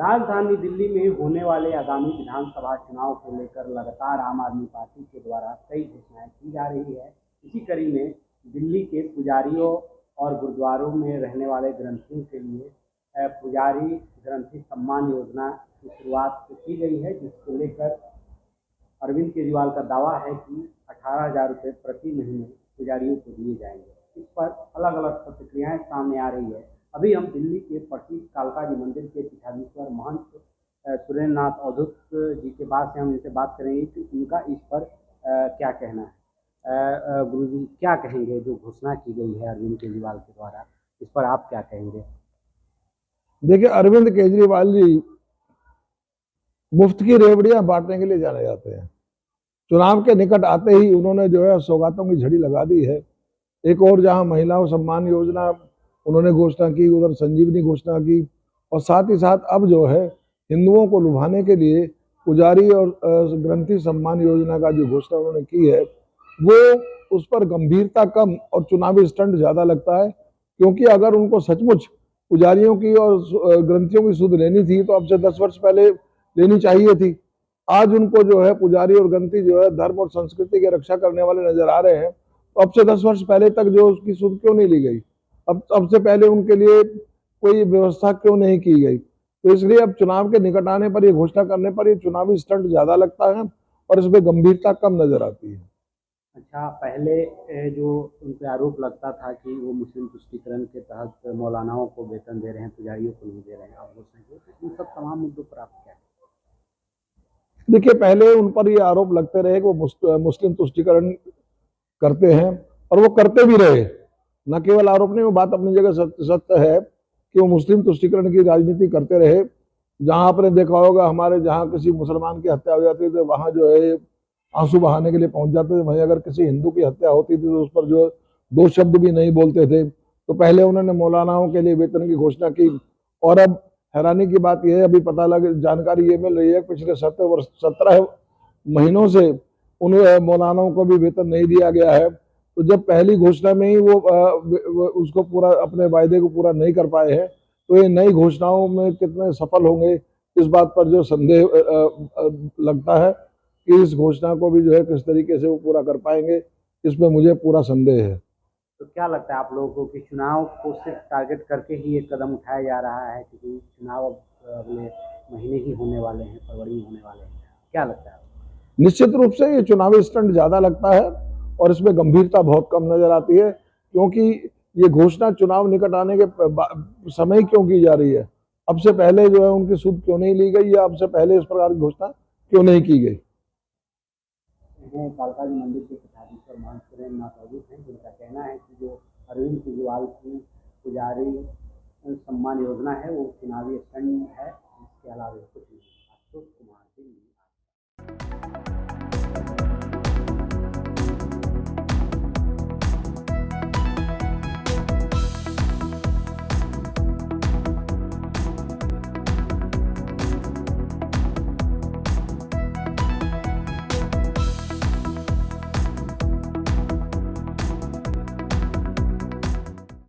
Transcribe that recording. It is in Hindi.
राजधानी दिल्ली में होने वाले आगामी विधानसभा चुनाव को लेकर लगातार आम आदमी पार्टी के द्वारा कई घोषणाएं की जा रही है। इसी कड़ी में दिल्ली के पुजारियों और गुरुद्वारों में रहने वाले ग्रंथियों के लिए पुजारी ग्रंथी सम्मान योजना की शुरुआत की गई है, जिसको लेकर अरविंद केजरीवाल का दावा है कि 18,000 रुपये प्रति महीने पुजारियों को दिए जाएंगे। इस पर अलग अलग प्रतिक्रियाएं सामने आ रही है। अभी हम दिल्ली के प्रसिद्ध कालका जी मंदिर के पीठाधीश्वर महंत सुरेंद्र नाथ अवधूत जी के पास से हम इनसे बात करेंगे कि उनका इस पर क्या कहना है। गुरु जी, क्या कहेंगे जो घोषणा की गई है अरविंद केजरीवाल के द्वारा, इस पर आप क्या कहेंगे? देखिए, अरविंद केजरीवाल जी मुफ्त की रेवड़ियां बांटने के लिए जाने जाते हैं। चुनाव के निकट आते ही उन्होंने जो है सौगातों की झड़ी लगा दी है। एक और जहां महिलाओं सम्मान योजना उन्होंने घोषणा की, उधर संजीवनी घोषणा की, और साथ ही साथ अब जो है हिंदुओं को लुभाने के लिए पुजारी और ग्रंथी सम्मान योजना का जो घोषणा उन्होंने की है, वो उस पर गंभीरता कम और चुनावी स्टंट ज्यादा लगता है। क्योंकि अगर उनको सचमुच पुजारियों की और ग्रंथियों की सुध लेनी थी तो अब से 10 वर्ष पहले लेनी चाहिए थी। आज उनको जो है पुजारी और ग्रंथी जो है धर्म और संस्कृति की रक्षा करने वाले नजर आ रहे हैं, तो अब से 10 वर्ष पहले तक जो उसकी सुध क्यों नहीं ली गई? अब से पहले उनके लिए कोई व्यवस्था क्यों नहीं की गई? तो इसलिए अब चुनाव के निकट आने पर ये घोषणा करने पर ये चुनावी स्टंट ज्यादा लगता है और इसमें गंभीरता कम नजर आती है। अच्छा, पहले जो उन पर आरोप लगता था कि वो मुस्लिम तुष्टीकरण के तहत मौलानाओं को वेतन दे रहे हैं, पुजारियों को नहीं दे रहे हैं, अब घोषणा की, तो इन सब तमाम मुद्दों पर आप क्या? देखिए, पहले उन पर ये आरोप लगते रहे कि वो मुस्लिम तुष्टीकरण करते हैं, और वो करते भी रहे। न केवल आरोप नहीं, वो बात अपनी जगह सत्य है कि वो मुस्लिम तुष्टीकरण की राजनीति करते रहे। जहां आपने देखा होगा, हमारे जहां किसी मुसलमान की हत्या हो जाती थी तो वहां जो है आंसू बहाने के लिए पहुंच जाते थे। वहीं अगर किसी हिंदू की हत्या होती थी तो उस पर जो 2 शब्द भी नहीं बोलते थे। तो पहले उन्होंने मौलानाओं के लिए वेतन की घोषणा की, और अब हैरानी की बात यह है, अभी पता लग जानकारी ये मिल रही है, पिछले 17 महीनों से उन मौलानाओं को भी वेतन नहीं दिया गया है। तो जब पहली घोषणा में ही वो उसको पूरा अपने वायदे को पूरा नहीं कर पाए हैं, तो ये नई घोषणाओं में कितने सफल होंगे, इस बात पर जो संदेह लगता है कि इस घोषणा को भी जो है किस तरीके से वो पूरा कर पाएंगे, इसमें मुझे पूरा संदेह है। तो क्या लगता है आप लोगों को कि चुनाव को सिर्फ टारगेट करके ही एक कदम उठाया जा रहा है, क्योंकि चुनाव अगले महीने ही होने वाले हैं, फरवरी में होने वाले हैं? क्या लगता है? निश्चित रूप से ये चुनावी स्टंट ज्यादा लगता है और इसमें गंभीरता बहुत कम नजर आती है। क्योंकि ये घोषणा चुनाव निकट आने के समय क्यों की जा रही है? अब से पहले जो है उनकी सुध क्यों नहीं ली गई, या अब से पहले इस प्रकार की घोषणा क्यों नहीं की गई? कालका जी मंदिर के पीठाधीश्वर महंत सुरेंद्र नाथ अवधूत हैं, जिनका कहना है कि जो अरविंद केजरीवाल की पुजारी सम्मान योजना है वो चुनावी स्टंट है, इसके अलावा कुछ